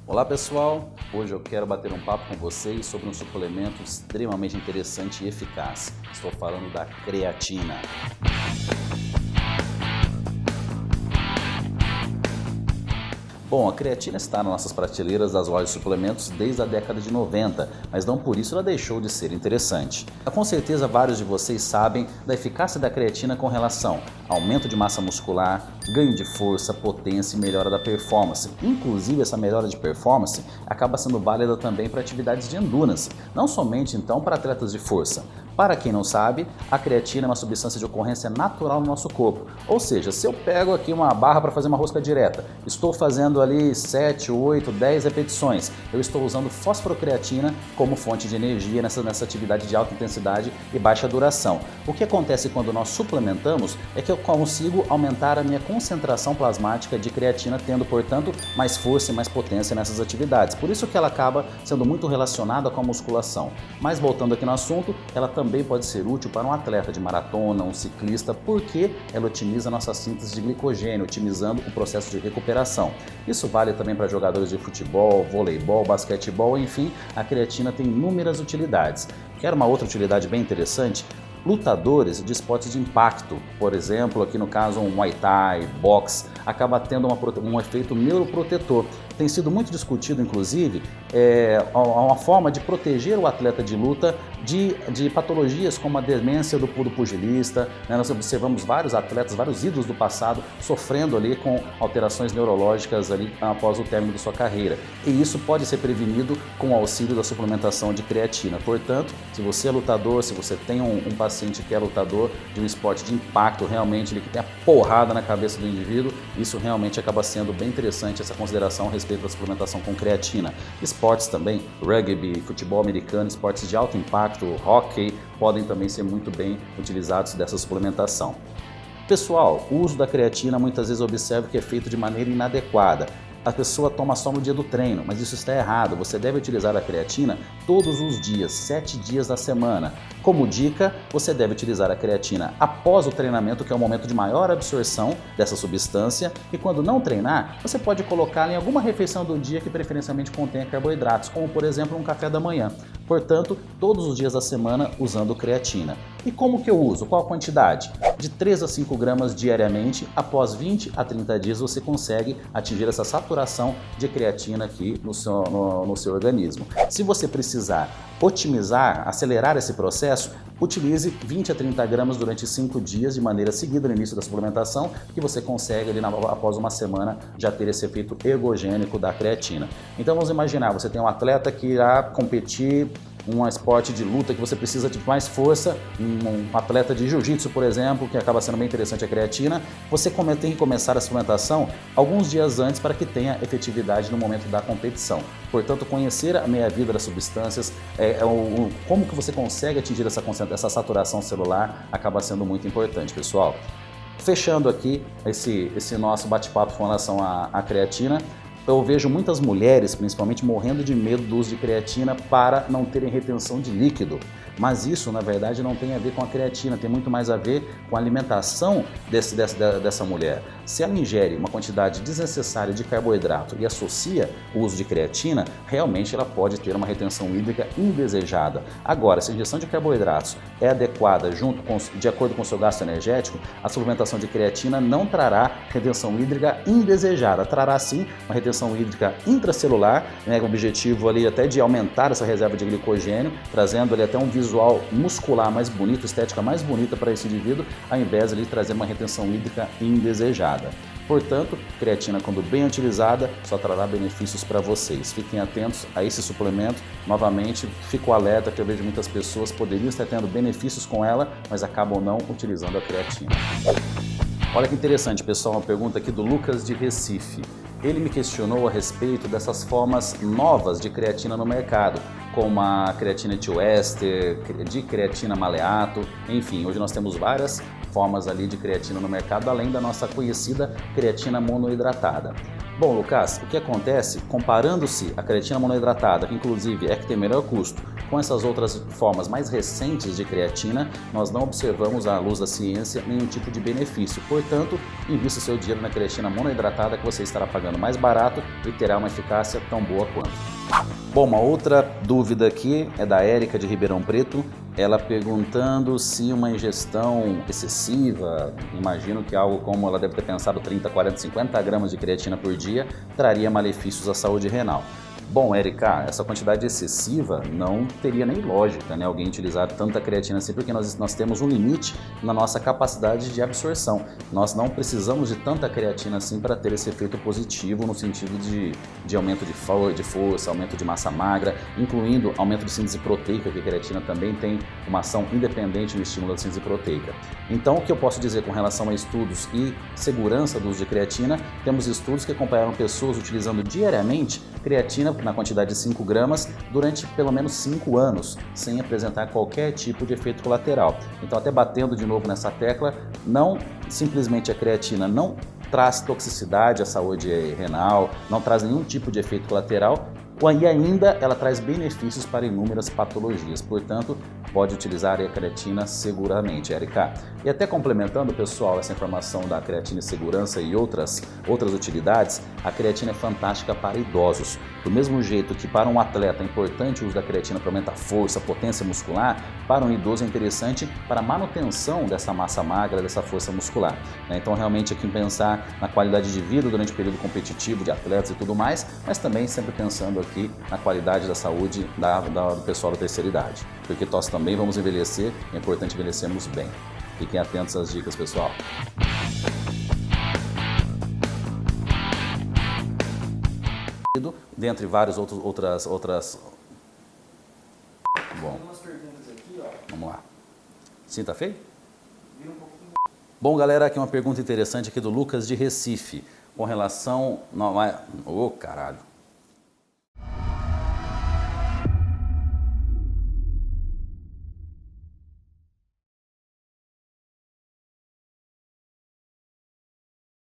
Olá pessoal, hoje eu quero bater um papo com vocês sobre um suplemento extremamente interessante e eficaz. Estou falando da creatina. Bom, a creatina está nas nossas prateleiras das lojas de suplementos desde a década de 90, mas não por isso ela deixou de ser interessante. Com certeza vários de vocês sabem da eficácia da creatina com relação a aumento de massa muscular, ganho de força, potência e melhora da performance. Inclusive essa melhora de performance acaba sendo válida também para atividades de endurance, não somente então para atletas de força. Para quem não sabe, a creatina é uma substância de ocorrência natural no nosso corpo. Ou seja, se eu pego aqui uma barra para fazer uma rosca direta, estou fazendo ali 7, 8, 10 repetições, eu estou usando fosfocreatina como fonte de energia nessa atividade de alta intensidade e baixa duração. O que acontece quando nós suplementamos é que eu consigo aumentar a minha concentração plasmática de creatina, tendo, portanto, mais força e mais potência nessas atividades. Por isso que ela acaba sendo muito relacionada com a musculação. Mas voltando aqui no assunto, ela também pode ser útil para um atleta de maratona, um ciclista, porque ela otimiza a nossa síntese de glicogênio, otimizando o processo de recuperação. Isso vale também para jogadores de futebol, voleibol, basquetebol, enfim, a creatina tem inúmeras utilidades. Quer uma outra utilidade bem interessante? Lutadores de esportes de impacto, por exemplo, aqui no caso um Muay Thai, boxe, acaba tendo um efeito neuroprotetor. Tem sido muito discutido, inclusive, uma forma de proteger o atleta de luta de patologias como a demência do pugilista. Nós observamos vários atletas, vários ídolos do passado sofrendo ali com alterações neurológicas ali após o término de sua carreira. E isso pode ser prevenido com o auxílio da suplementação de creatina. Portanto, se você é lutador, se você tem um paciente que é lutador de um esporte de impacto, realmente ele que tem a porrada na cabeça do indivíduo, isso realmente acaba sendo bem interessante essa consideração a respeito da suplementação com creatina. Esportes também, rugby, futebol americano, esportes de alto impacto, hockey, podem também ser muito bem utilizados dessa suplementação. Pessoal, o uso da creatina muitas vezes observa que é feito de maneira inadequada. A pessoa toma só no dia do treino, mas isso está errado. Você deve utilizar a creatina todos os dias, 7 dias da semana. Como dica, você deve utilizar a creatina após o treinamento, que é o momento de maior absorção dessa substância, e quando não treinar, você pode colocá-la em alguma refeição do dia que preferencialmente contenha carboidratos, como por exemplo um café da manhã. Portanto, todos os dias da semana usando creatina. E como que eu uso? Qual a quantidade? De 3 a 5 gramas diariamente, após 20 a 30 dias você consegue atingir essa saturação de creatina aqui no seu organismo. Se você precisar otimizar, acelerar esse processo, utilize 20 a 30 gramas durante 5 dias de maneira seguida no início da suplementação, que você consegue ali após uma semana já ter esse efeito ergogênico da creatina. Então vamos imaginar, você tem um atleta que irá competir um esporte de luta que você precisa de mais força, um atleta de jiu-jitsu, por exemplo, que acaba sendo bem interessante a creatina, você tem que começar a suplementação alguns dias antes para que tenha efetividade no momento da competição. Portanto, conhecer a meia-vida das substâncias, como que você consegue atingir essa saturação celular, acaba sendo muito importante, pessoal. Fechando aqui esse nosso bate-papo com relação à creatina, eu vejo muitas mulheres, principalmente, morrendo de medo do uso de creatina para não terem retenção de líquido. Mas isso, na verdade, não tem a ver com a creatina, tem muito mais a ver com a alimentação dessa mulher. Se ela ingere uma quantidade desnecessária de carboidrato e associa o uso de creatina, realmente ela pode ter uma retenção hídrica indesejada. Agora, se a ingestão de carboidratos é adequada de acordo com o seu gasto energético, a suplementação de creatina não trará retenção hídrica indesejada, trará sim uma retenção hídrica intracelular, com o objetivo ali até de aumentar essa reserva de glicogênio, trazendo ali até um visual muscular mais bonito, estética mais bonita para esse indivíduo, ao invés de trazer uma retenção hídrica indesejada. Portanto, creatina, quando bem utilizada, só trará benefícios para vocês. Fiquem atentos a esse suplemento. Novamente, fico alerta que eu vejo muitas pessoas poderiam estar tendo benefícios com ela, mas acabam não utilizando a creatina. Olha que interessante, pessoal, uma pergunta aqui do Lucas de Recife. Ele me questionou a respeito dessas formas novas de creatina no mercado, como a creatina etioéster, de creatina maleato, enfim, hoje nós temos várias formas ali de creatina no mercado, além da nossa conhecida creatina monoidratada. Bom, Lucas, o que acontece, comparando-se a creatina monoidratada, que inclusive é que tem melhor custo, Com essas outras formas mais recentes de creatina, nós não observamos à luz da ciência nenhum tipo de benefício. Portanto, invista o seu dinheiro na creatina monoidratada que você estará pagando mais barato e terá uma eficácia tão boa quanto. Bom, uma outra dúvida aqui é da Érica de Ribeirão Preto, ela perguntando se uma ingestão excessiva, imagino que algo como ela deve ter pensado 30, 40, 50 gramas de creatina por dia, traria malefícios à saúde renal. Bom, Érica, essa quantidade excessiva não teria nem lógica, né? Alguém utilizar tanta creatina assim, porque nós temos um limite na nossa capacidade de absorção. Nós não precisamos de tanta creatina assim para ter esse efeito positivo no sentido de aumento de força, aumento de massa magra, incluindo aumento de síntese proteica, que a creatina também tem uma ação independente no estímulo da síntese proteica. Então, o que eu posso dizer com relação a estudos e segurança do uso de creatina, temos estudos que acompanharam pessoas utilizando diariamente creatina na quantidade de 5 gramas durante pelo menos 5 anos, sem apresentar qualquer tipo de efeito colateral. Então, até batendo de novo nessa tecla, não simplesmente a creatina não traz toxicidade à saúde renal, não traz nenhum tipo de efeito colateral, e ainda ela traz benefícios para inúmeras patologias. Portanto, pode utilizar a creatina seguramente, Érica. E até complementando, pessoal, essa informação da creatina e segurança e outras utilidades, a creatina é fantástica para idosos. Do mesmo jeito que para um atleta é importante o uso da creatina para aumentar a força, a potência muscular, para um idoso é interessante para a manutenção dessa massa magra, dessa força muscular. Então, realmente aqui pensar na qualidade de vida durante o período competitivo de atletas e tudo mais, mas também sempre pensando aqui na qualidade da saúde do pessoal da terceira idade. Porque nós também vamos envelhecer, é importante envelhecermos bem. Fiquem atentos às dicas, pessoal. Dentre várias outras... Bom, vamos lá. Sim, tá feio? Bom, galera, aqui uma pergunta interessante aqui do Lucas de Recife, com relação... Ô, caralho.